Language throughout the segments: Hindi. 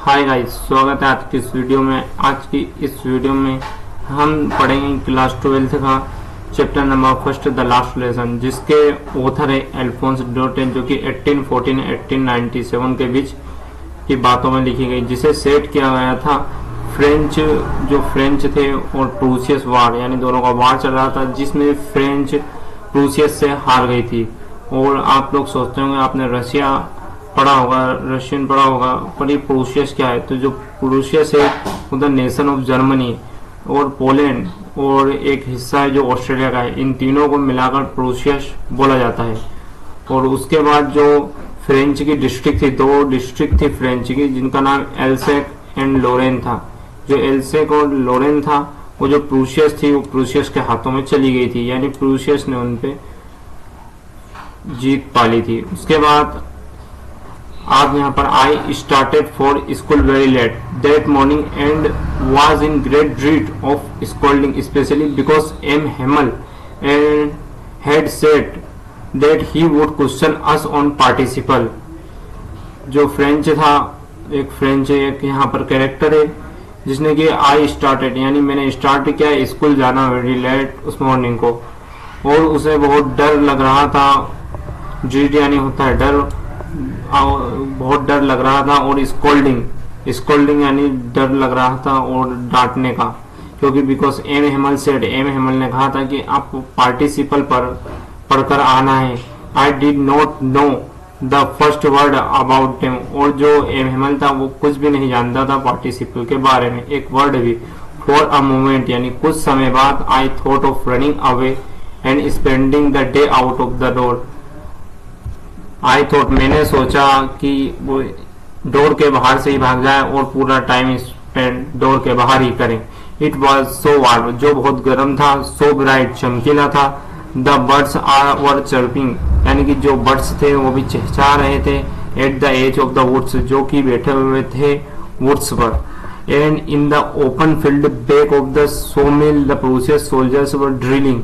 हाय गाइस, स्वागत है आज की इस वीडियो में। आज की इस वीडियो में हम पढ़ेंगे क्लास 12 का chapter number first the last lesson, जिसके ऑथर है अल्फोंस डोटेन, जो कि 1814 1897 के बीच की बातों में लिखी गई, जिसे सेट किया गया था फ्रेंच थे और प्रूसियस वार, यानी दोनों का वार चल रहा था, जिसमें फ्रेंच प्रूसियस से हार गई थी। और आप लोग सोचते होंगे आपने रशियन पढ़ा होगा, पर ये प्रूसियस क्या है? तो जो प्रूसियस है उधर नेशन ऑफ जर्मनी और पोलैंड और एक हिस्सा है जो ऑस्ट्रेलिया का है, इन तीनों को मिलाकर प्रूसियस बोला जाता है। और उसके बाद जो फ्रेंच की डिस्ट्रिक्ट थी, दो डिस्ट्रिक्ट थी फ्रेंच की, जिनका नाम एल्सेक एंड लोरेन था। जो एल्सेक और लोरेन था, वो जो प्रूसियस थी वो प्रूसियस के हाथों में चली गई थी, यानी प्रूसियस ने उन पे जीत पाली थी। उसके बाद आप यहाँ पर I started for school very late that morning and was in great dread of scolding, especially because M Hamel and had said that he would question us on participle. जो फ्रेंच था, एक यहाँ पर कैरेक्टर है जिसने कि आई स्टार्टेड, यानी मैंने स्टार्ट किया स्कूल जाना वेरी लेट उस मॉर्निंग को, और उसे बहुत डर लग रहा था। ड्रीड यानी होता है डर, बहुत डर लग रहा था। और स्कोल्डिंग यानी डर लग रहा था और डांटने का, क्योंकि बिकॉज एम हेमल ने कहा था कि आप पार्टिसिपल पर पढ़कर आना है। I did not know the first word about them, और जो एम हेमल था वो कुछ भी नहीं जानता था पार्टिसिपल के बारे में, एक वर्ड भी। फॉर अ मोमेंट यानी कुछ समय बाद, I thought of running away and spending the day out of the door. I thought मैंने सोचा कि वो डोर के बाहर से ही भाग जाए और पूरा टाइम स्पेंड डोर के बाहर ही करें। इट वॉज सो वार्म, जो बहुत गर्म था, सो ब्राइट, चमकीला था। द बर्ड्स वर चर्पिंग, यानी कि जो बर्ड्स थे वो भी चहचहा रहे थे। At the edge of the woods, जो कि बैठे हुए थे वुड्स पर। And in the open field back of the sawmill the Prussian soldiers were drilling.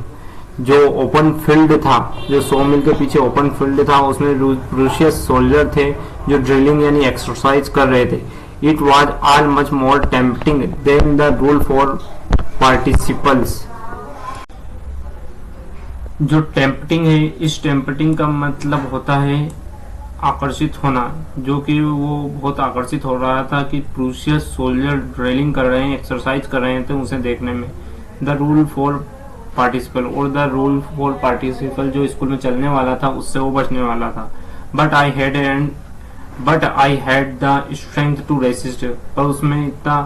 जो ओपन फील्ड था, जो सोमिल के पीछे ओपन फील्ड था, उसमें प्रूसियस सोल्जर थे जो ड्रिलिंग यानी एक्सरसाइज कर रहे थे। It was all much more tempting than the rule for participles. जो टेम्पटिंग है, इस टेम्पटिंग का मतलब होता है आकर्षित होना, जो कि वो बहुत आकर्षित हो रहा था कि प्रूसियस सोल्जर ड्रिलिंग कर रहे हैं, एक्सरसाइज कर रहे थे उसे देखने में। द रूल फॉर पार्टिसिपल, और द रूल फॉर पार्टिसिपल जो स्कूल में चलने वाला था उससे वो बचने वाला था। But I had the strength to resist, पर उसमें इतना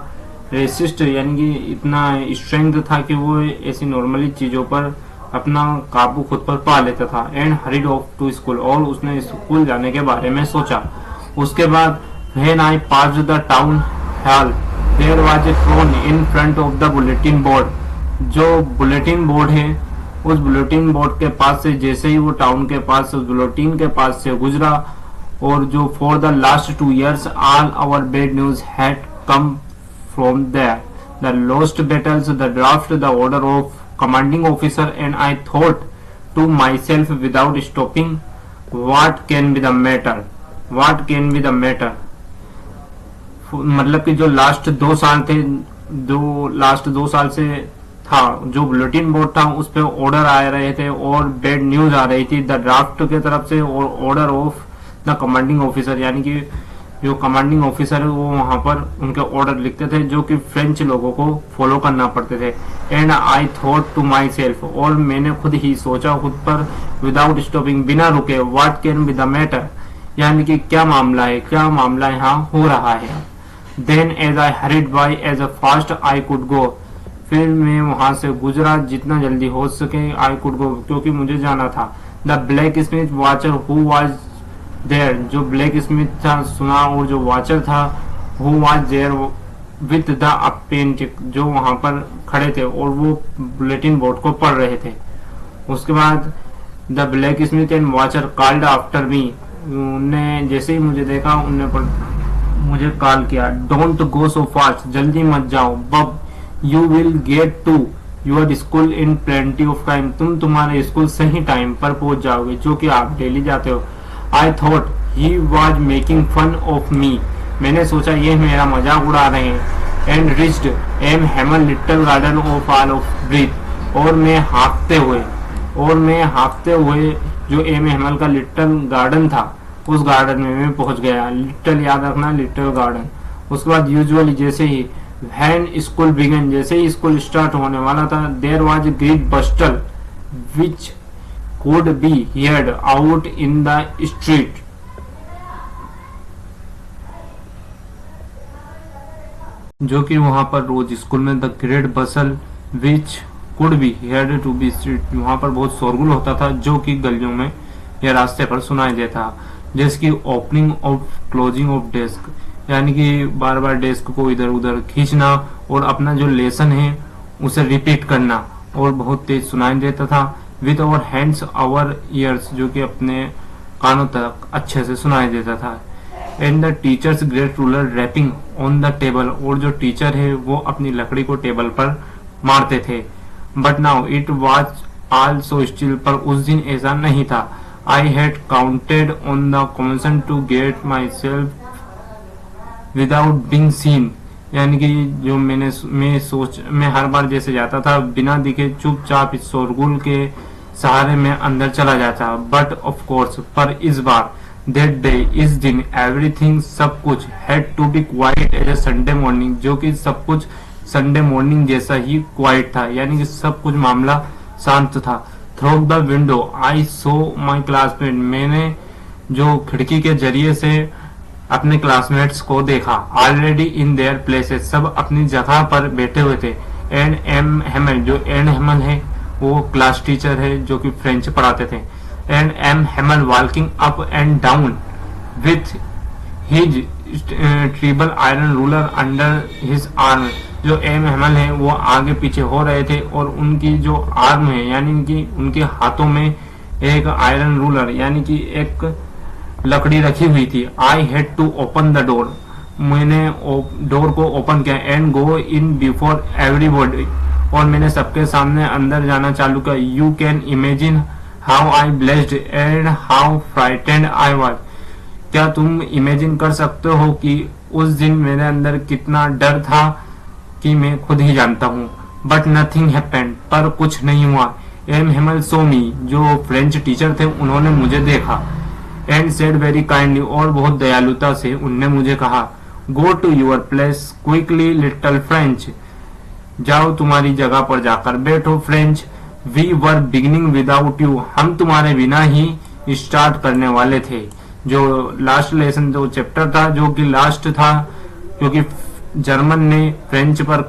रेसिस्ट यानी कि इतना स्ट्रेंथ था कि वो ऐसी नॉर्मली चीजों पर अपना काबू खुद पर पा लेता था। And hurried off to school, और उसने स्कूल जाने के बारे में सोचा। उसके बाद when I passed the town hall there was a throng in front of the bulletin board. जो बुलेटिन बोर्ड है, उस बुलेटिन बोर्ड के पास से जैसे ही वो टाउन के पास उस बुलेटिन के पास से गुजरा, और जो for the last 2 years all our bad news had come from there, the lost battles, the draft, the order of commanding officer. And I thought to my self without stopping, what can be the matter. मतलब कि जो लास्ट 2 साल थे, लास्ट 2 साल से था, जो बुलेटिन बोर्ड था उस पे ऑर्डर आ रहे थे और बैड न्यूज आ रही थी द ड्राफ्ट की तरफ से, और order of the commanding officer, यानी कि जो कमांडिंग ऑफिसर है वो वहां पर उनके ऑर्डर लिखते थे जो कि फ्रेंच लोगों को फॉलो करना पड़ते थे। And I thought to my self, और मैंने खुद ही सोचा खुद पर, विदाउट स्टॉपिंग, बिना रुके, what can be the matter, यानी कि क्या मामला यहाँ हो रहा है। Then as I hurried by as fast I could go, फिर मैं वहां से गुजरा जितना जल्दी हो सके, आई कुड गो, क्योंकि मुझे जाना था। The blacksmith Wachter who was there, जो ब्लैक स्मिथ था सुना, और जो वॉचर था who was there with the apprentice, जो वहां पर खड़े थे और वो बुलेटिन बोर्ड को पढ़ रहे थे। उसके बाद the black Smith and watcher called after me, उन्होंने जैसे ही मुझे देखा उन्होंने मुझे कॉल किया। डोंट गो सो फास्ट, जल्दी मत जाओ, but you will get to your school in plenty of time, तुम तुम्हारे स्कूल सही टाइम पर पहुंच जाओगे, जो कि आप डेली जाते हो। I thought he was making fun of me, मैंने सोचा ये मेरा मजाक उड़ा रहे हैं। And reached M Hamel little garden of all of breath, और मैं हाँफते हुए जो एम हेमल का लिटिल गार्डन था उस गार्डन में मैं पहुंच गया। लिटिल याद रखना, लिटिल गार्डन। उसके बाद यूजुअली जैसे ही व्हेन स्कूल बिगन, जैसे ही स्कूल स्टार्ट होने वाला था, there was a great bustle which could be heard out in the street। जो कि वहां पर रोज स्कूल में the great bustle which could be heard to be street, वहां पर बहुत शोरगुल होता था जो कि गलियों में या रास्ते पर सुनाई देता। जिसकी opening of closing of desk, यानी कि बार बार डेस्क को इधर उधर खींचना और अपना जो लेसन है उसे रिपीट करना, और बहुत तेज सुनाई देता था। With our hands our ears, जो कि अपने कानों तक अच्छे से सुनाई देता था। And the teachers great ruler rapping on the table, और जो टीचर है वो अपनी लकड़ी को टेबल पर मारते थे। But now it was all so still, पर उस दिन ऐसा नहीं था। I had counted on the commotion to get myself without being seen, यानी कि जो मैं हर बार जैसे जाता था बिना दिखे चुपचाप इस शोरगुल के सहारे में अंदर चला जाता। बट ऑफ कोर्स, पर इस बार दैट डे, इस दिन, एवरीथिंग, सब कुछ, had to be quiet as a Sunday morning, जो कि सब कुछ संडे मॉर्निंग जैसा ही क्वाइट था, यानी कि सब कुछ मामला शांत था। Through the window I so my classmate, मैंने जो खिड़की के जरिए से अपने क्लासमेट्स को देखा। ऑलरेडी इन देयर प्लेसेस, सब अपनी जगह पर बैठे हुए थे। एंड एम हेमल, जो एन हेमल है वो क्लास टीचर है जो कि फ्रेंच पढ़ाते थे। And M Hamel walking up and down with his terrible iron ruler under his arm, जो एम हेमल है वो आगे पीछे हो रहे थे और उनकी जो आर्म है यानी कि उनके हाथों में एक आयरन रूलर यानी कि एक लकड़ी रखी हुई थी। I had to open the door, मैंने डोर को ओपन किया। And go in before everybody, और मैंने सबके सामने अंदर जाना चालू किया। You can imagine how I blessed and how frightened I was, क्या तुम इमेजिन कर सकते हो कि उस दिन मेरे अंदर कितना डर था कि मैं खुद ही जानता हूँ। बट नथिंग हैपेंड, पर कुछ नहीं हुआ। एम हेमल सो मी, जो फ्रेंच टीचर थे उन्होंने मुझे देखा। एंड सेड वेरी काइंडली, और बहुत दयालुता से उनने मुझे कहा, go to your place quickly little French, जाओ तुम्हारी जगह पर जाकर बैठो French. We were beginning without you, हम तुम्हारे बिना ही स्टार्ट करने वाले थे। जो लास्ट लेसन, जो चैप्टर था जो कि लास्ट था, क्योंकि जर्मन ने फ्रेंच पर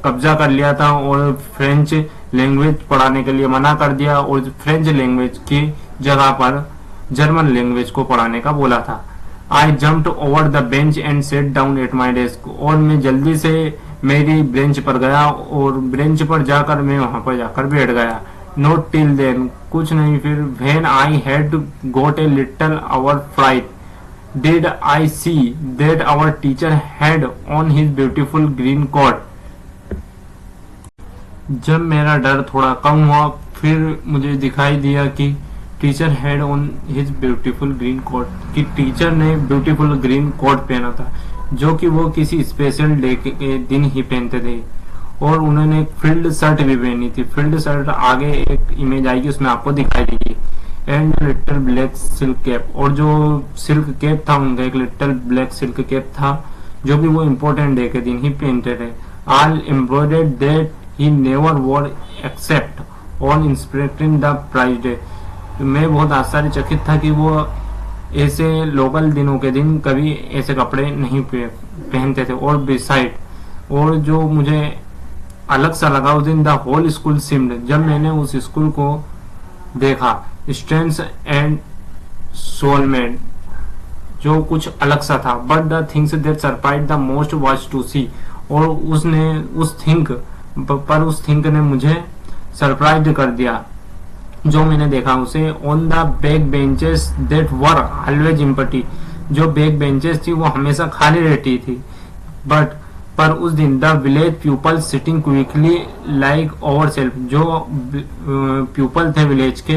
कब्जा कर लिया था और फ्रेंच लैंग्वेज पढ़ाने के लिए मना कर दिया और फ्रेंच लैंग्वेज की जगह पर जर्मन लैंग्वेज को पढ़ाने का बोला था। आई jumped over the bench and set down at my desk, और मैं जल्दी से मेरी बेंच पर गया और बेंच पर जाकर मैं वहां पर जाकर बैठ गया। नोट टिल देन, कुछ नहीं फिर। When I had got a little our fright did I see that our teacher had on his beautiful green coat, जब मेरा डर थोड़ा कम हुआ फिर मुझे दिखाई दिया कि teacher had on his beautiful green coat, कि टीचर ने ब्यूटीफुल ग्रीन कोट पहना था जो कि वो किसी स्पेशल डे के दिन ही पहनते थे। और उन्होंने फील्ड शर्ट भी पहनी थी। फील्ड शर्ट आगे एक इमेज आएगी उसमें आपको दिखाई देगी। And little black silk cap, और जो सिल्क कैप था उनका एक लिटिल ब्लैक सिल्क कैप था जो कि वो इम्पोर्टेंट डे के दिन ही पहनते थे। All embroidered that he never wore except on inspecting the prize day, मैं बहुत आश्चर्यचकित था कि वो ऐसे लोकल दिनों के दिन कभी ऐसे कपड़े नहीं पहनते थे। और बिसाइड, और जो मुझे अलग सा लगा उस दिन, द होल स्कूल सिम्ड, जब मैंने उस स्कूल को देखा, स्ट्रेंथ एंड सोलमेड, जो कुछ अलग सा था। But the things that surprise the most was to see, और उस थिंक ने मुझे सरप्राइज कर दिया जो मैंने देखा उसे। On the back benches that were always empty, जो बैक बेंचेस थी वो हमेशा खाली रहती थी। पर उस दिन the village people sitting quickly like over self, जो पीपल थे विलेज के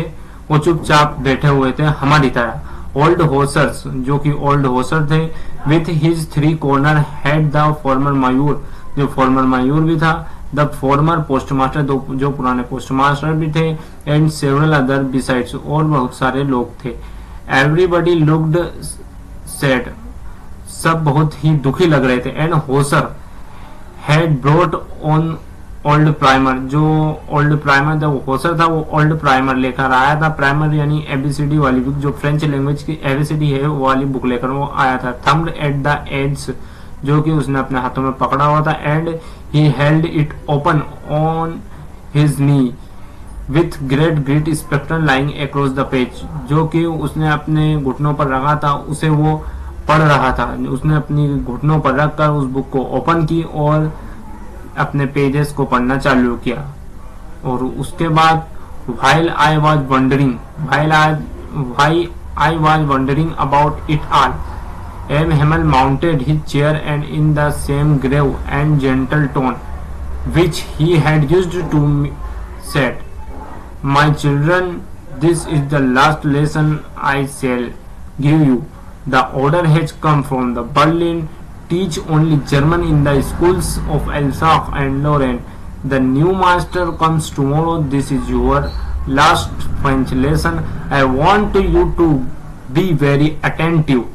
वो चुपचाप बैठे हुए थे हमारी तरह। ओल्ड होसर्स, जो कि ओल्ड होसर थे, with his 3 corner head the former Mayur, जो फॉर्मर मायूर भी था, द फॉर्मर पोस्टमास्टर, जो पुराने पोस्टमास्टर भी थे, एंड सेवरल अदर बिसाइड्स, और बहुत सारे लोग थे। एवरीबडी लुक्ड सैड, सब बहुत ही दुखी लग रहे थे। And Hauser had brought on old primer, जो ओल्ड प्राइमर था, वो होसर था, वो ओल्ड प्राइमर लेकर आया था। प्राइमर यानी एबीसीडी वाली बुक, जो फ्रेंच लैंग्वेज की एबीसीडी है वो वाली बुक लेकर वो आया था। थम्ब्ड एट द एड्स, जो कि उसने अपने हाथों में पकड़ा हुआ था। And he held it open on his knee with great spectrum lying across the page, जो कि उसने अपने घुटनों पर रखा था, उसे वो पढ़ रहा था। उसने अपनी घुटनों पर रखकर उस बुक को ओपन की और अपने पेजेस को पढ़ना चालू किया। और उसके बाद while I was wondering about it all, M. Hamel mounted his chair and in the same grave and gentle tone which he had used to me said, "My children, this is the last lesson I shall give you. The order has come from the Berlin. Teach only German in the schools of Alsace and Lorraine. The new master comes tomorrow. This is your last French lesson. I want you to be very attentive."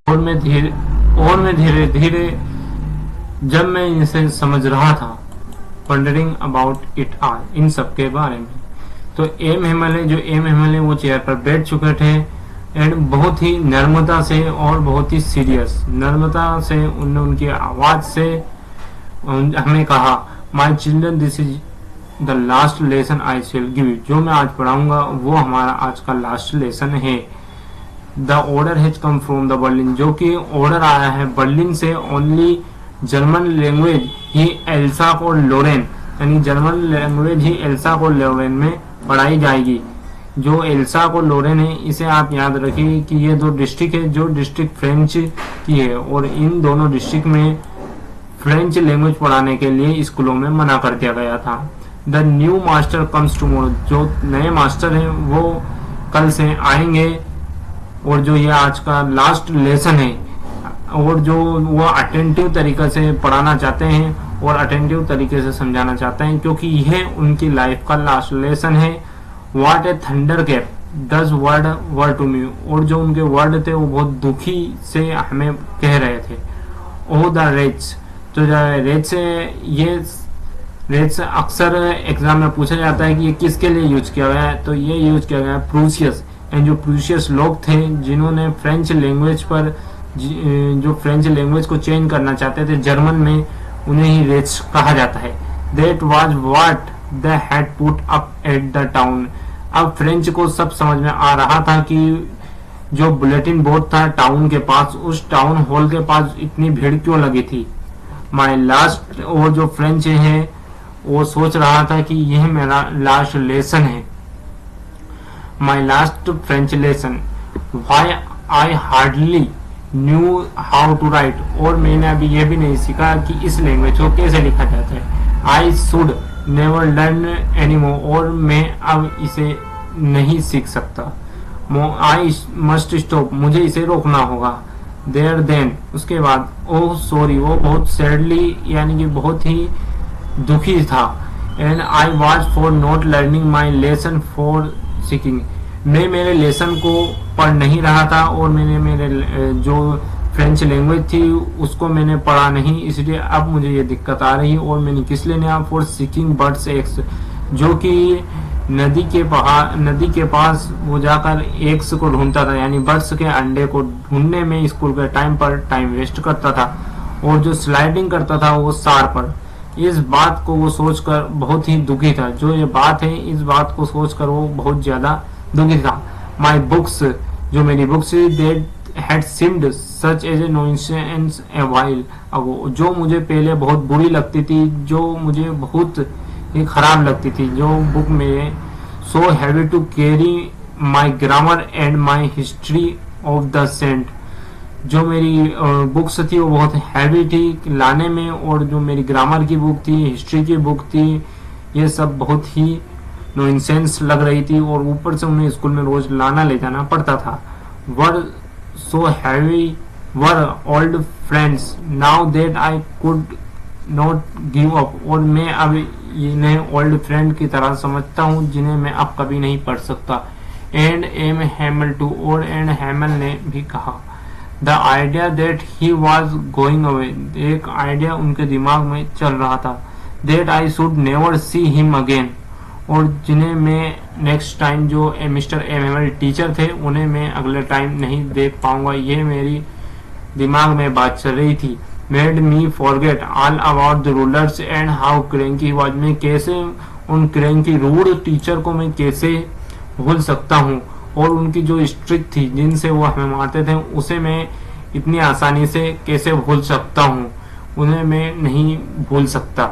और मैं धीरे धीरे जब मैं इसे समझ रहा था, wondering about it all, इन सब के बारे में, तो एम हेमल वो चेयर पर बैठ चुके थे। एंड बहुत ही नर्मता से और बहुत ही सीरियस नर्मता से उन्होंने उनकी आवाज से हमें कहा, my children, this is the last lesson I shell give you, जो मैं आज पढ़ाऊंगा वो हमारा आज का लास्ट लेसन है। The order has come from the Berlin, जो कि ऑर्डर आया है बर्लिन से। ओनली जर्मन लैंग्वेज ही एल्साक और लोरेन, यानी जर्मन लैंग्वेज ही एल्साक और लोरेन में पढ़ाई जाएगी। जो एल्साक और लोरेन है, इसे आप याद रखिए कि ये 2 डिस्ट्रिक्ट है जो डिस्ट्रिक्ट फ्रेंच की है, और इन दोनों डिस्ट्रिक्ट में फ्रेंच लैंग्वेज पढ़ाने के लिए स्कूलों में मना कर दिया गया था। The new master comes tomorrow, जो नए मास्टर हैं वो कल से आएंगे, और जो ये आज का लास्ट लेसन है, और जो वो अटेंटिव तरीके से पढ़ाना चाहते हैं और अटेंटिव तरीके से समझाना चाहते हैं, क्योंकि यह उनकी लाइफ का लास्ट लेसन है। What a thunderclap does word to me, और जो उनके वर्ड थे वो बहुत दुखी से हमें कह रहे थे। ओ द रेट्स, तो रेट्स अक्सर एग्जाम में पूछा जाता है कि ये किसके लिए यूज किया गया है, तो ये यूज किया गया है प्रूसियस, एंड जो प्रूसियस लोग थे जिन्होंने फ्रेंच लैंग्वेज पर जो फ्रेंच लैंग्वेज को चेंज करना चाहते थे जर्मन में, उन्हें ही रेट्स कहा जाता है। That was what they had put up at the town. अब फ्रेंच को सब समझ में आ रहा था कि जो बुलेटिन बोर्ड था टाउन के पास, उस टाउन हॉल के पास इतनी भीड़ क्यों लगी थी। माय लास्ट, वो जो फ्रेंच है वो सोच रहा था कि यह मेरा लास्ट लेसन है, my last French lesson. Why I hardly knew how to write, और मैंने अभी यह भी नहीं सीखा कि इस लैंग्वेज को कैसे लिखा जाता है। I should never learn anymore, और मैं अब इसे नहीं सीख सकता। आई मस्ट स्टॉप, मुझे इसे रोकना होगा। देयर देन, उसके बाद ओह सॉरी, वो बहुत सैडली यानी कि बहुत ही दुखी था। And I was for not learning my lesson for seeking, मैं मेरे लेसन को पढ़ नहीं रहा था, और मैंने मेरे जो फ्रेंच लैंग्वेज थी उसको मैंने पढ़ा नहीं, इसलिए अब मुझे ये दिक्कत आ रही। और मैंने किस लिए नहीं, फॉर सीकिंग बर्ड्स एग्स, जो कि नदी के पास वो जाकर एग्स को ढूंढता था, यानी बर्ड्स के अंडे को ढूंढने में स्कूल के टाइम पर टाइम वेस्ट करता था, और जो स्लाइडिंग करता था वो सार पर। इस बात को वो सोचकर बहुत ही दुखी था, जो ये बात है इस बात को सोचकर वो बहुत ज्यादा दुखी था। माई बुक्स, जो मेरी books that had seemed such as a nonsense a while ago, जो मुझे पहले बहुत बुरी लगती थी, जो मुझे बहुत ही खराब लगती थी, जो बुक में so heavy to carry my grammar and my history of the saint, जो मेरी बुक्स थी वो बहुत हैवी थी लाने में, और जो मेरी ग्रामर की बुक थी, हिस्ट्री की बुक थी, ये सब बहुत ही नॉनसेंस लग रही थी और ऊपर से उन्हें स्कूल में रोज लाना ले जाना पड़ता था। Were so heavy were old friends now that I could not give up, और मैं अब इन्हें ओल्ड फ्रेंड की तरह समझता हूँ जिन्हें मैं अब कभी नहीं पढ़ सकता। एंड एम हैमल टू, और एंड हैमल ने भी कहा। The idea that he was going away, एक आइडिया उनके दिमाग में चल रहा था। That I should never see him again, और जिन्हें मैं नेक्स्ट टाइम, जो मिस्टर एम हैमल टीचर थे, उन्हें मैं अगले टाइम नहीं देख पाऊंगा, ये मेरी दिमाग में बात चल रही थी। Made me forget all about the rulers and how cranky was, मैं कैसे उन क्रैंकी रूड टीचर को मैं कैसे भूल सकता हूँ, और उनकी जो स्ट्रिक थी जिनसे वो हमें मारते थे उसे मैं इतनी आसानी से कैसे भूल सकता हूँ, उन्हें मैं नहीं भूल सकता।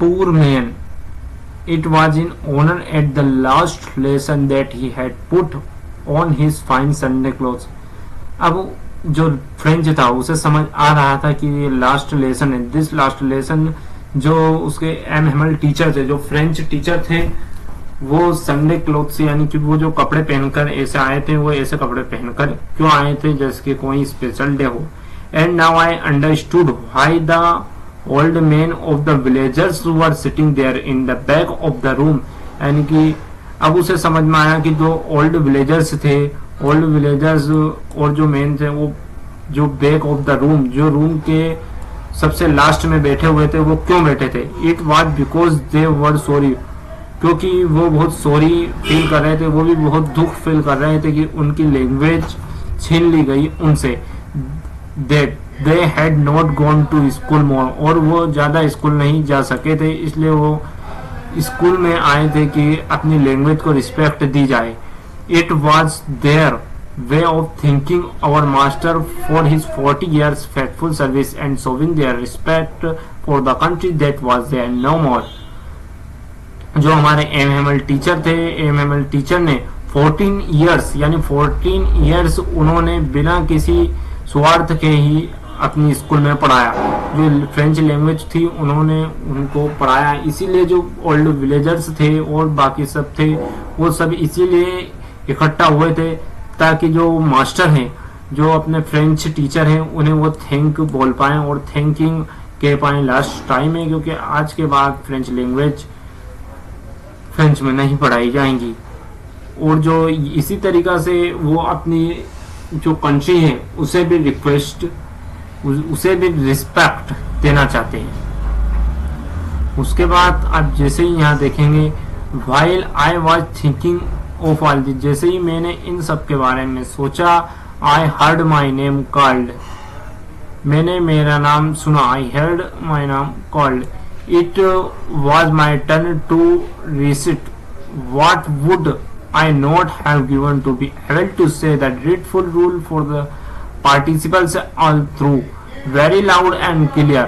Poor man, it was in honor at the last lesson that he had put on his fine Sunday clothes. अब जो फ्रेंच था उसे समझ आ रहा था कि ये लास्ट लेसन है, दिस लास्ट लेसन। जो उसके एम हैमल टीचर थे, जो फ्रेंच टीचर थे, वो संडे क्लॉथ्स यानी कि वो जो कपड़े पहनकर ऐसे आए थे, वो ऐसे कपड़े पहनकर क्यों आए थे जैसे कि कोई स्पेशल डे हो। And now I understood why the old man of the villagers were sitting there in the back of the room, यानी कि अब उसे समझ में आया कि जो ओल्ड विलेजर्स थे, ओल्ड विलेजर्स और जो मैन थे, वो जो बैक ऑफ द रूम, जो रूम के सबसे लास्ट में बैठे हुए थे, वो क्यों बैठे थे। It was because they were sorry, क्योंकि वो बहुत सॉरी फील कर रहे थे, वो भी बहुत दुख फील कर रहे थे कि उनकी लैंग्वेज छीन ली गई उनसे। That they had not gone to school more, और वो ज्यादा स्कूल नहीं जा सके थे, इसलिए वो स्कूल में आए थे कि अपनी लैंग्वेज को रिस्पेक्ट दी जाए। It was their way of thinking our master for his 40 years faithful service and showing their respect for the country that was their no more. जो हमारे एम हैमल टीचर थे, एम हैमल टीचर ने 14 years यानी 14 years उन्होंने बिना किसी स्वार्थ के ही अपनी स्कूल में पढ़ाया। जो फ्रेंच लैंग्वेज थी उन्होंने उनको पढ़ाया, इसीलिए जो ओल्ड विलेजर्स थे और बाकी सब थे, वो सब इसीलिए इकट्ठा हुए थे ताकि जो मास्टर हैं, जो अपने फ्रेंच टीचर हैं, उन्हें वो थैंक बोल पाए और थैंकिंग कह पाए लास्ट टाइम में, क्योंकि आज के बाद फ्रेंच लैंग्वेज फ्रेंच में नहीं पढ़ाई जाएंगी। और जो इसी तरीका से वो अपनी जो कंट्री है उसे भी रिक्वेस्ट, उसे भी रिस्पेक्ट देना चाहते हैं। उसके बाद आप जैसे ही यहाँ देखेंगे, while I was thinking of all this, जैसे ही मैंने इन सब के बारे में सोचा, I heard my name called, मैंने मेरा नाम सुना, आई हर्ड माई नाम called. It was my turn to recite, what would I not have given to be able to say the dreadful rule for the participles all through, very loud and clear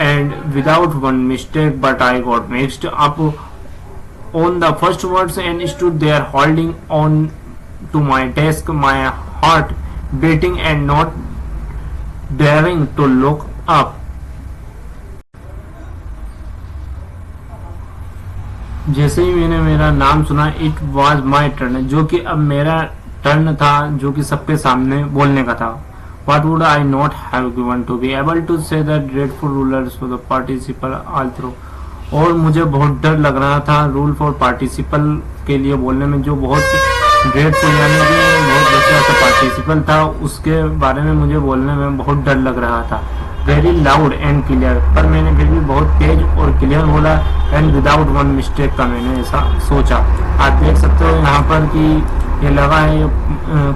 and without one mistake, but I got mixed up on the first words and stood there holding on to my desk, my heart beating and not daring to look up. जैसे ही मैंने मेरा नाम सुना, इट वॉज माई टर्न, जो कि अब मेरा टर्न था, जो कि सबके सामने बोलने का था। What would I not have given to be able to say the dreadful rulers for the participle all through, और मुझे बहुत डर लग रहा था रूल फॉर पार्टिसिपल के लिए बोलने में, जो बहुत ड्रेडफुल यानी कि बहुत अच्छा सा पार्टिसिपल था, उसके बारे में मुझे बोलने में बहुत डर लग रहा था। वेरी लाउड एंड क्लियर, पर मैंने फिर भी बहुत तेज और क्लियर बोला, एंड विदाउट वन मिस्टेक का मैंने ऐसा सोचा। आप देख सकते हो यहाँ पर कि ये लगा है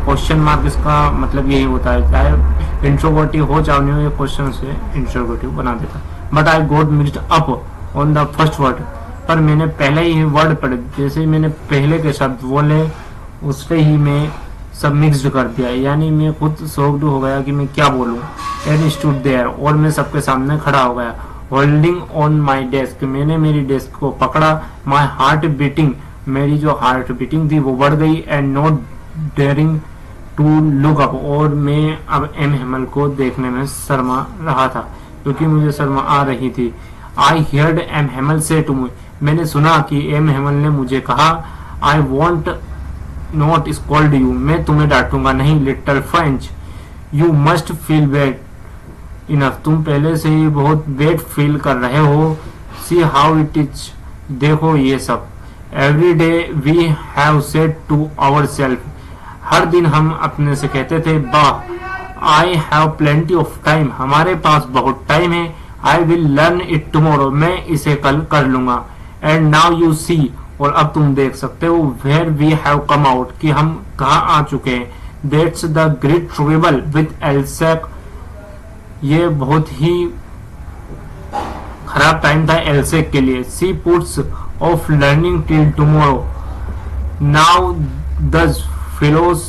क्वेश्चन मार्क, इसका मतलब यही होता है, चाहे इंट्रोवर्टिव हो चाहे नहीं हो, ये क्वेश्चन से इंट्रोवर्टिव बना देता। But I got mixed up on the first word, पर मैंने पहले ही वर्ड पढ़े, जैसे ही मैंने पहले के शब्द बोले उससे ही मैं सब मिक्स्ड कर दिया, यानी मैं खुद शॉक्ड हो गया कि मैं क्या बोलूं। एंड स्टूड देयर, और मैं सबके सामने खड़ा हो गया। होल्डिंग ऑन माई डेस्क, मैंने मेरी डेस्क को पकड़ा। माई हार्ट बीटिंग, मेरी जो हार्ट बीटिंग थी वो बढ़ गई। And not daring to look up, और मैं अब एम हेमल को देखने में शर्मा रहा था क्योंकि मुझे शर्मा आ रही थी। आई हियर्ड एम हेमल से टू मी, मैंने सुना कि एम हेमल ने मुझे कहा, I want not scold you, मैं तुम्हें डांटूंगा नहीं, little French, you must feel bad enough, तुम पहले से ही बहुत बैड फील कर रहे हो, सी हाउ इट इज, देखो ये सब, every day we have said to our self, हर दिन हम अपने से कहते थे, वाह, I have plenty of time, हमारे पास बहुत टाइम है, I will learn it tomorrow, मैं इसे कल कर लूंगा, एंड नाउ यू सी, और अब तुम देख सकते हो, where we have come out, कि हम कहाँ आ चुके हैं, that's the great trouble with Alsace, ये बहुत ही खराब टाइम था एल्सेक के लिए, she puts off learning till tomorrow, now the fellows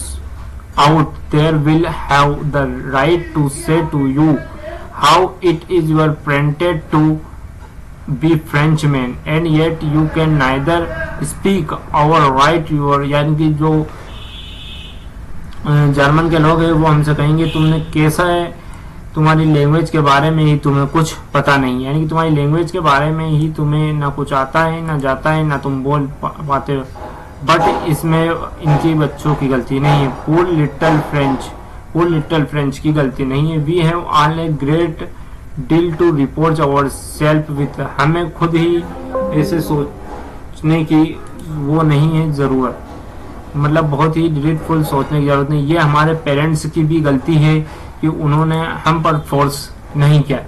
out there will have the right to say to you how it is you pretended to be Frenchman, and yet you can neither speak our write your, यानी कि जो जर्मन के लोग हैं वो हमसे कहेंगे तुमने कैसा है, तुम्हारी लैंग्वेज के बारे में ही तुम्हें कुछ पता नहीं, यानी कि तुम्हारी लैंग्वेज के बारे में ही तुम्हें ना कुछ आता है ना जाता है ना तुम बोल पाते हो, बट इसमें इनकी बच्चों की गलती नहीं है, पूर लिटिल फ्रेंच की गलती नहीं है, we have all a great deal to report ourselves with, हमें खुद ही ऐसे सोचने की वो नहीं है जरूरत, मतलब बहुत ही ग्रेटफुल सोचने की जरूरत नहीं, ये हमारे पेरेंट्स की भी गलती है कि उन्होंने हम पर फोर्स नहीं किया।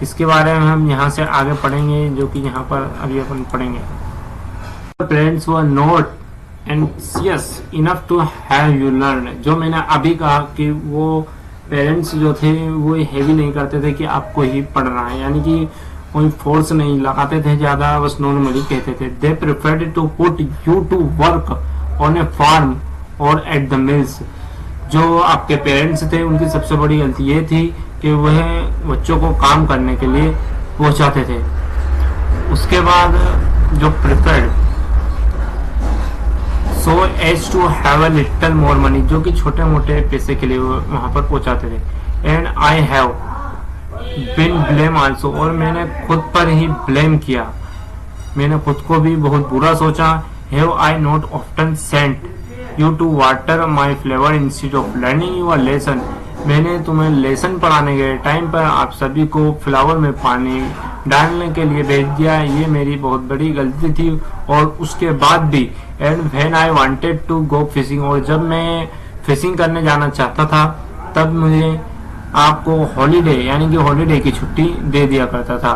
इसके बारे में हम यहाँ से आगे पढ़ेंगे, जो कि यहाँ पर अभी अपन पढ़ेंगे। Parents were not anxious enough to have you learn, जो मैंने अभी कहा कि वो पेरेंट्स जो थे वो हेवी नहीं करते थे कि आपको ही पढ़ना है, यानी कि कोई फोर्स नहीं लगाते थे ज्यादा, बस नॉर्मली कहते थे। They preferred to put you to work on a farm और एट द मिल्स, जो आपके पेरेंट्स थे उनकी सबसे बड़ी गलती ये थी कि वह बच्चों को काम करने के लिए पहुंचाते थे। उसके बाद जो preferred so as to have a little more money, जो कि छोटे मोटे पैसे के लिए वहां पर पहुंचाते थे। And I have been blame also, और मैंने खुद पर ही ब्लेम किया, मैंने खुद को भी बहुत बुरा सोचा। Have I not often sent you to water my flowers instead of learning your lesson, मैंने तुम्हें लेसन पढ़ाने के टाइम पर आप सभी को फ्लावर में पानी डालने के लिए भेज दिया, ये मेरी बहुत बड़ी गलती थी। और उसके बाद भी and when I wanted to go fishing, और जब मैं फिशिंग करने जाना चाहता था तब मुझे आपको हॉलीडे यानी कि हॉलीडे की छुट्टी दे दिया करता था,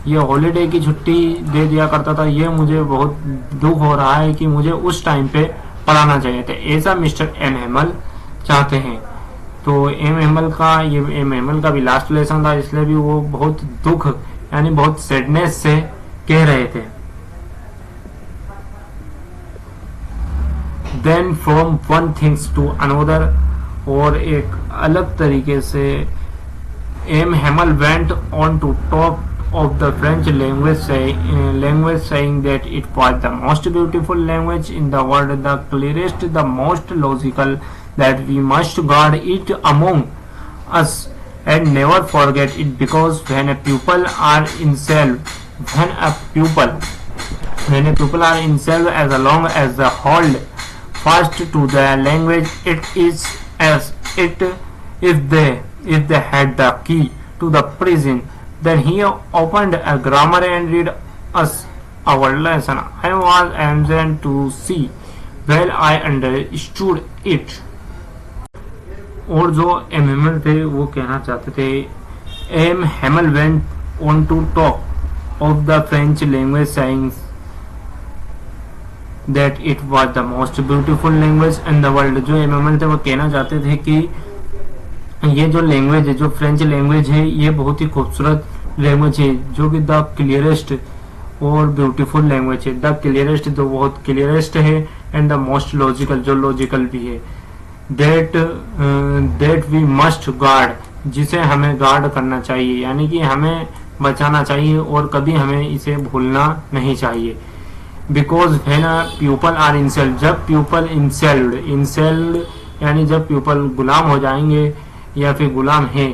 ये हॉलीडे की छुट्टी दे दिया करता था, ये मुझे बहुत दुख हो रहा है कि मुझे उस टाइम पे पढ़ाना चाहिए था, ऐसा मिस्टर एम हेमल चाहते हैं। तो एम हेमल का भी लास्ट लेसन था, इसलिए भी वो बहुत दुख यानी बहुत सैडनेस से कह रहे थे। Then from one things to another, और एक अलग तरीके से M Hamel went on to talk of the French language, saying that it was the most beautiful language in the world, the clearest, the most logical, that we must guard it among us and never forget it, because when a pupil are in self as long as they hold fast to the language, it is as it if they had the key to the prison. Then he opened a grammar and read us our lesson. I was amazed to see well I understood it. और जो एम हेमल थे वो कहना चाहते थे, M Hemal went on to talk of the French language, saying that it was the most beautiful language in the world. जो एम हेमल थे वो कहना चाहते थे कि ये जो लैंग्वेज है, जो फ्रेंच लैंग्वेज है, ये बहुत ही खूबसूरत लैंग्वेज है, जो कि द क्लियरेस्ट और ब्यूटीफुल लैंग्वेज है। द क्लियरेस्ट तो बहुत क्लियरेस्ट है, एंड द मोस्ट लॉजिकल जो लॉजिकल भी है। दैट वी मस्ट गार्ड, जिसे हमें गार्ड करना चाहिए, यानी कि हमें बचाना चाहिए और कभी हमें इसे भूलना नहीं चाहिए। बिकॉज व्हेन प्यूपल आर इंसल्ड, जब प्यूपल इंसल्ड यानी जब पीपल गुलाम हो जाएंगे या फिर गुलाम हैं,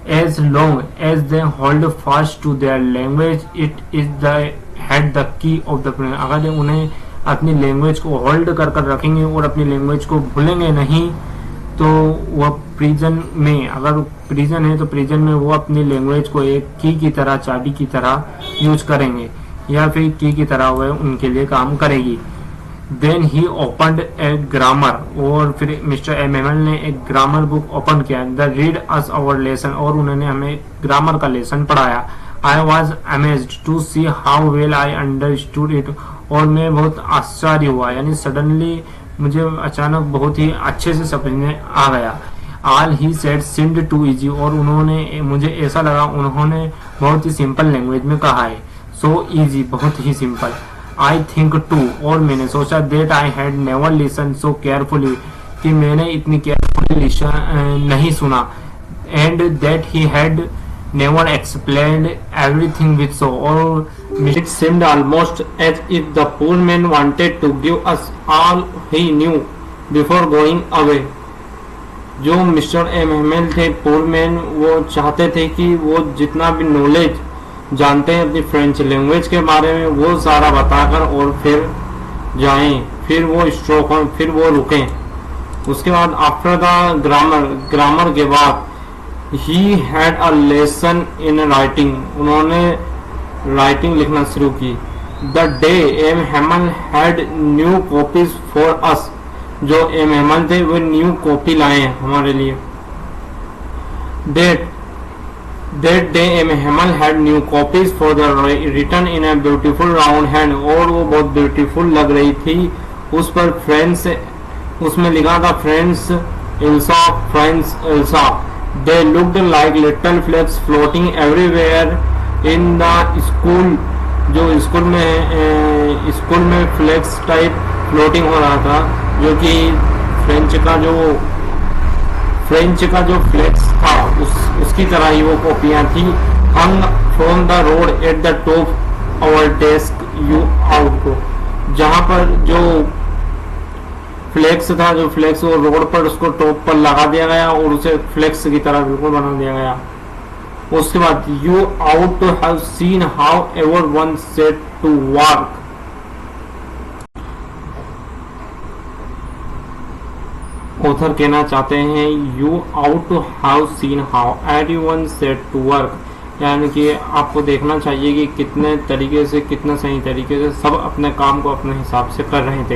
as long as they hold fast to their language it is the had the key of the prison. अगर उन्हें अपनी लैंग्वेज को होल्ड कर कर रखेंगे और अपनी लैंग्वेज को भूलेंगे नहीं, तो वह प्रिजन में, अगर प्रिजन है तो प्रिजन में वो अपनी लैंग्वेज को एक की तरह, चाबी की तरह यूज करेंगे या फिर की तरह वह उनके लिए काम करेगी। Then he opened a grammar, और फिर मिस्टर एम एमल ने एक ग्रामर बुक ओपन किया, the read us our lesson, और उन्होंने हमें ग्रामर का लेसन पढ़ाया। I was amazed to see how well I understood it, और मैं बहुत आश्चर्य हुआ, यानी सडनली मुझे अचानक बहुत ही अच्छे से समझने आ गया। All he said seemed too easy, और उन्होंने, मुझे ऐसा लगा उन्होंने बहुत ही सिंपल लैंग्वेज में कहा है। सो इजी, बहुत ही सिंपल। आई थिंक टू, और मैंने सोचा, that I had never listen so carefully, कि मैंने इतनी केयरफुली नहीं सुना। And that he had never explained everything with so, or it seemed almost as if the poor man wanted to give us all he knew before going away. जो मिस्टर एमएमएल थे, पोर मैन, वो चाहते थे कि वो जितना भी नॉलेज जानते हैं अपनी फ्रेंच लैंग्वेज के बारे में वो सारा बताकर और फिर जाएं, फिर वो स्ट्रोक हों, फिर वो रुकें। उसके बाद आफ्टर द ग्रामर के बाद he had a lesson in writing, उन्होंने राइटिंग लिखना शुरू की। The day M Hamel had new copies for us, जो एम हेमल थे वो न्यू कॉपी लाए हमारे लिए। That day M Hamel had new copies for the written in a beautiful round hand, और वो बहुत ब्यूटीफुल लग रही थी। उस पर फ्रेंड्स, उसमें लिखा था friends Alsace, friends Alsace. They looked like little flags floating everywhere in the school, जो स्कूल में फ्लैग्स टाइप फ्लोटिंग हो रहा था, जो कि फ्रेंच का जो फ्लैग्स था उसकी तरह ही वो कॉपियां थी। hung from the road at the top our desk you out, जहाँ पर जो फ्लेक्स था, जो फ्लेक्स वो रोड पर उसको टॉप पर लगा दिया गया और उसे फ्लेक्स की तरह बिल्कुल बना दिया गया। उसके बाद you ought to have seen how everyone set to work, author कहना चाहते हैं you ought to have seen how everyone set to work, यानी कि आपको देखना चाहिए कि कितने तरीके से, कितना सही तरीके से सब अपने काम को अपने हिसाब से कर रहे थे।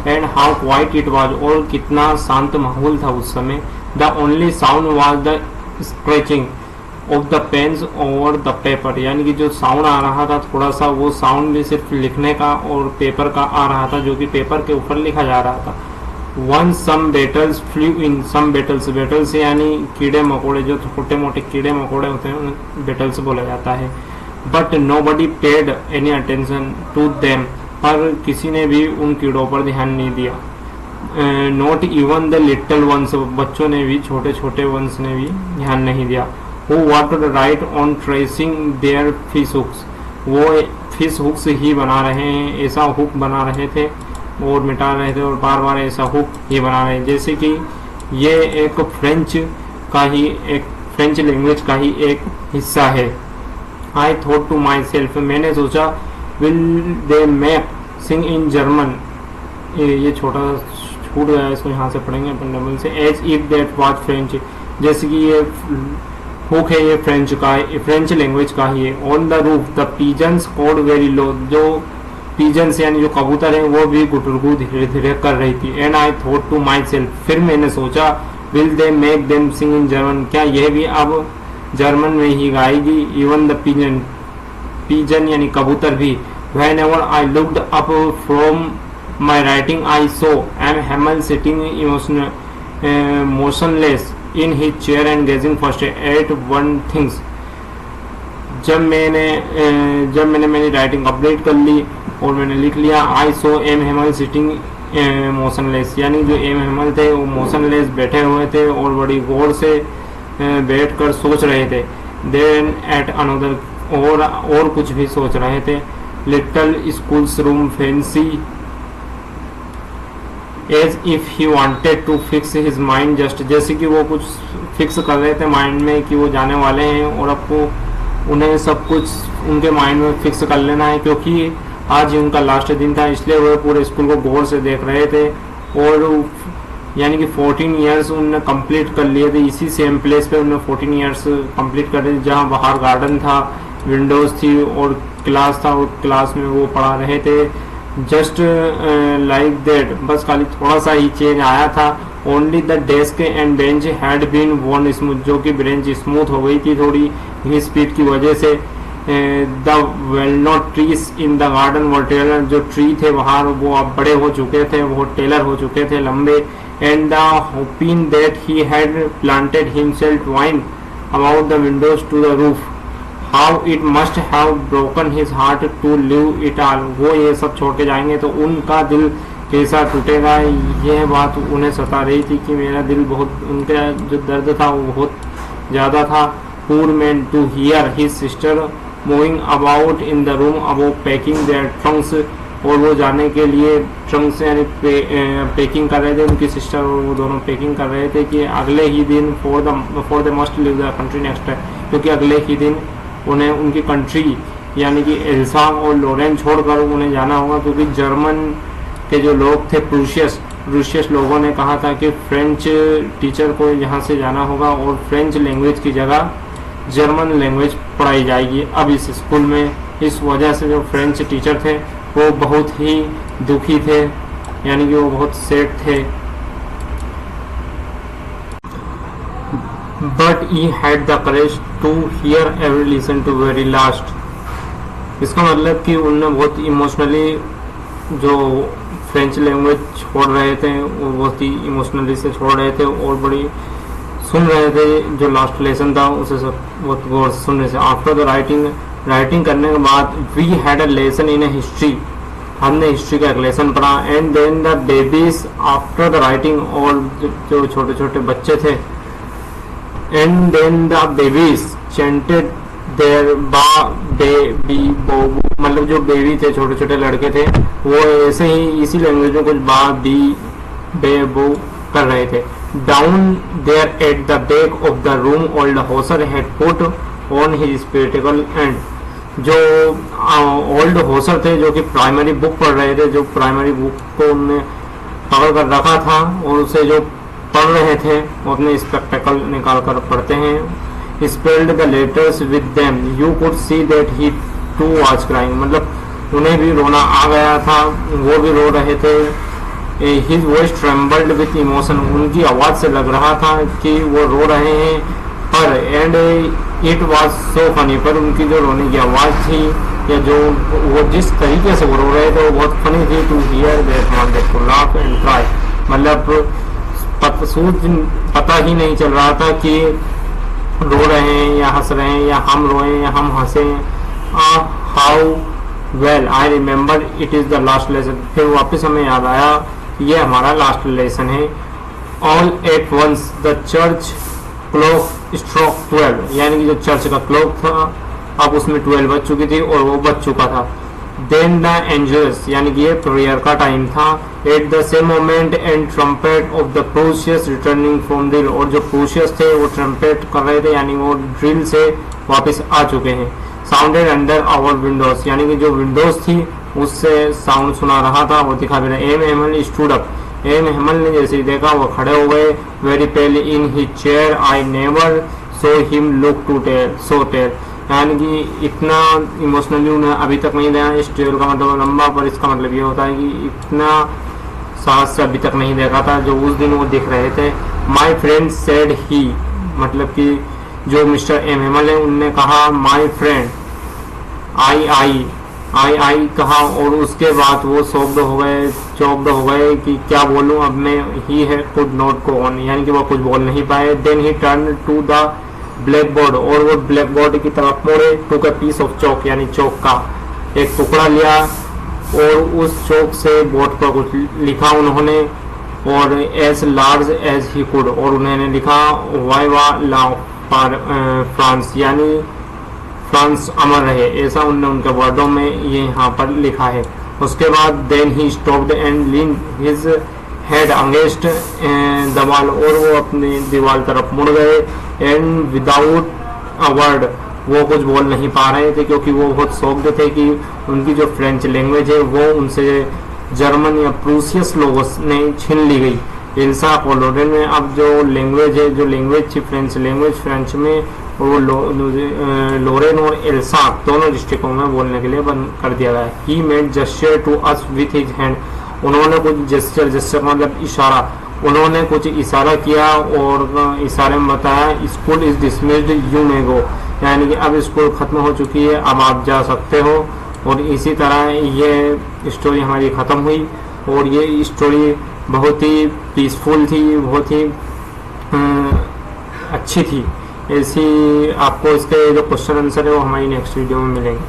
And how quiet it was, और कितना शांत माहौल था उस समय। The only sound was the scratching of the pens over the paper, यानी कि जो साउंड आ रहा था थोड़ा सा, वो साउंड भी सिर्फ लिखने का और पेपर का आ रहा था, जो कि पेपर के ऊपर लिखा जा रहा था। वन सम बेटल्स फ्लू इन, सम बेटल्स यानी कीड़े मकोड़े, जो छोटे मोटे कीड़े मकोड़े होते हैं उन्हें बेटल्स बोला जाता है। But nobody paid any attention to them, पर किसी ने भी उन कीड़ों पर ध्यान नहीं दिया। Not even the little ones, बच्चों ने भी, छोटे छोटे वंस ने भी ध्यान नहीं दिया। Who worked right on tracing their fish hooks, वो फिश हुक्स ही बना रहे हैं, ऐसा हुक बना रहे थे और मिटा रहे थे और बार बार ऐसा हुक ही बना रहे हैं, जैसे कि ये एक फ्रेंच लैंग्वेज का ही एक हिस्सा है। I thought to my self, मैंने सोचा, will they make sing in German, ये छोटा छूट गया, इसको यहाँ से पढ़ेंगे अपन डबल से। As if that was French, जैसे कि ये हुक है, ये फ्रेंच लैंग्वेज का ही है। On the roof the pigeons cooed very low, जो पीजन्स यानी जो कबूतर है वो भी गुटरगु धीरे धीरे कर रही थी। And I thought to my self, फिर मैंने सोचा, will they make them sing in German, क्या यह भी अब जर्मन में ही गाएगी। इवन द पीजन यानी कबूतर भी। Whenever I looked up from my writing I saw M Hamel sitting motionless in his chair and gazing first at one things. जब मैंने मेरी राइटिंग कंप्लीट कर ली और मैंने लिख लिया, आई saw M Hamel sitting motionless, यानी जो एम हेमल थे वो मोशनलेस बैठे हुए थे और बड़ी गौर से बैठकर सोच रहे थे। देन एट अनदर, और कुछ भी सोच रहे थे। Little schools room fancy as if he wanted to fix his mind just, जैसे कि वो कुछ फिक्स कर रहे थे माइंड में कि वो जाने वाले हैं और आपको उन्हें सब कुछ उनके माइंड में फिक्स कर लेना है, क्योंकि आज ही उनका लास्ट दिन था, इसलिए वो पूरे स्कूल को गौर से देख रहे थे। और यानी कि 14 ईयर्स उन्होंने कंप्लीट कर लिए थे, इसी सेम प्लेस पे उन्होंने 14 ईयर्स कंप्लीट कर दिए, जहाँ बाहर गार्डन था, विंडोज थी और क्लास था, और क्लास में वो पढ़ा रहे थे। जस्ट लाइक दैट, बस खाली थोड़ा सा ही चेंज आया था। Only the desk and bench had been worn smooth, जो कि बेंच स्मूथ हो गई थी थोड़ी ही स्पीड की वजह से। The walnut trees in the garden were taller, जो ट्री थे वहाँ वो अब बड़े हो चुके थे, वो टेलर हो चुके थे लंबे। And the hoping that he had planted himself vine about the windows to the roof, how it must have broken his heart to leave it all. वो ये सब छोड़ के जाएंगे तो उनका दिल कैसा टूटेगा, यह बात उन्हें सता रही थी कि मेरा दिल बहुत, उनका जो दर्द था वो बहुत ज़्यादा था। Poor man to hear his sister moving about in the room about packing their trunks, और वो जाने के लिए ट्रंक्स यानी पैकिंग कर रहे थे, उनकी सिस्टर और वो दोनों पैकिंग कर रहे थे कि अगले ही दिन for the must live the country next time, क्योंकि अगले ही दिन उन्हें उनकी कंट्री यानी कि एल्सा और लोरेन छोड़कर उन्हें जाना होगा, क्योंकि जर्मन के जो लोग थे प्रूशियस लोगों ने कहा था कि फ्रेंच टीचर को यहाँ से जाना होगा और फ्रेंच लैंग्वेज की जगह जर्मन लैंग्वेज पढ़ाई जाएगी अब इस स्कूल में। इस वजह से जो फ्रेंच टीचर थे वो बहुत ही दुखी थे, यानी कि वो बहुत सैड थे। But he had the courage to hear every lesson to very last. इसका मतलब कि उन्होंने बहुत इमोशनली जो फ्रेंच लैंग्वेज छोड़ रहे थे वो बहुत ही इमोशनली से छोड़ रहे थे और बड़ी सुन रहे थे, जो लास्ट लेसन था उसे सब बहुत गौर से सुन रहे थे। आफ्टर द राइटिंग करने के बाद we had a lesson in history, हमने हिस्ट्री का एक लेसन पढ़ा। And then the babies after the writing, और जो छोटे छोटे बच्चे थे, and then the babies chanted their ba be bi bo, मतलब जो बेबी थे छोटे छोटे लड़के थे वो ऐसे ही इसी लैंग्वेज में कुछ बा बी बे बो कर रहे थे। Down there at the back of the room old Hauser had put on his spectacle and, जो ओल्ड होसर थे जो कि प्राइमरी बुक पढ़ रहे थे, जो प्राइमरी बुक को उन्होंने पकड़ कर रखा था और उसे जो पढ़ रहे थे वो अपने स्पेक्टेकल निकाल कर पढ़ते हैं। Spelled the letters with them, you could see that he too was crying, मतलब उन्हें भी रोना आ गया था, वो भी रो रहे थे। His voice trembled with emotion, उनकी आवाज़ से लग रहा था कि वो रो रहे हैं, पर and it was so funny, पर उनकी जो रोने की आवाज़ थी या जो वो जिस तरीके से वो रो रहे थे वो बहुत फनी थी। To hear that wanted to laugh and cry, मतलब पता ही नहीं चल रहा था कि रो रहे हैं या हंस रहे हैं या हम रोएं या हम हंसें। How well I remember it is the last lesson, फिर वापस हमें याद आया ये हमारा लास्ट लेसन है। All at once the church clock stroke 12, यानी कि जो चर्च का क्लॉक था अब उसमें 12 बज चुकी थी और वो बज चुका था। देन द एंजल्स, यानी कि ये प्रेयर का टाइम था। At the same moment and trumpet of the Prussians returning from drill, और जो प्रूशियस थे वो ट्रम्पेट कर रहे थे, यानी वो ड्रिल से वापस आ चुके हैं। साउंडेड अंडर आवर विंडोज, यानी कि जो विंडोज थी उससे साउंड सुना रहा था, वो दिखा भी रहा। M Hamel stood up, M Hamel ने जैसे ही देखा वो खड़े हो गए। Very pale in his chair, I never saw him look too tall so tall, यानी कि इतना इमोशनली उन्हें अभी तक नहीं देखा। इस टेल का मतलब लंबा, पर इसका मतलब ये होता है कि इतना साहस से अभी तक नहीं देखा था जो उस दिन वो दिख रहे थे। माई फ्रेंड सेड ही, मतलब कि जो मिस्टर एम हेमल है उनने कहा माई फ्रेंड, आई कहा, और उसके बाद वो चौब्ड हो गए कि क्या बोलूं अब मैं। ही है कुड नॉट गो ऑन, यानी कि वो कुछ बोल नहीं पाए। Then he turn to the blackboard, और वो ब्लैक बोर्ड की तरफ मोड़े। टूक अ पीस ऑफ चौक, यानी चौक का एक टुकड़ा लिया और उस चौक से बोर्ड पर कुछ लिखा उन्होंने, और as large as he could, और उन्होंने लिखा वाइवा ला फ्रांस, यानी फ्रांस अमर रहे, ऐसा उन्होंने उनके वर्डों में ये यहाँ पर लिखा है। उसके बाद then he stopped and lean his head against the wall, और वो अपनी दीवार तरफ मुड़ गए। एंड विदाउट अ वर्ड, वो कुछ बोल नहीं पा रहे थे क्योंकि वो बहुत शॉक्ड थे कि उनकी जो फ्रेंच लैंग्वेज है वो उनसे जर्मन या प्रूसियस लोगों ने छीन ली गई। एल्सा को लोरेन में अब जो लैंग्वेज है, जो लैंग्वेज थी फ्रेंच लैंग्वेज, फ्रेंच में वो लोरेन और एल्सा दोनों डिस्ट्रिक्टों में बोलने के लिए बंद कर दिया गया। He made gesture to us with his hand, उन्होंने कुछ जेस्चर मतलब इशारा, उन्होंने कुछ इशारा किया और इशारे में बताया school is dismissed you may go, यानी कि अब स्कूल खत्म हो चुकी है, अब आप जा सकते हो। और इसी तरह ये स्टोरी हमारी ख़त्म हुई। और ये स्टोरी बहुत ही पीसफुल थी, बहुत ही अच्छी थी। ऐसी आपको इसके जो क्वेश्चन आंसर है वो हमारी नेक्स्ट वीडियो में मिलेंगे।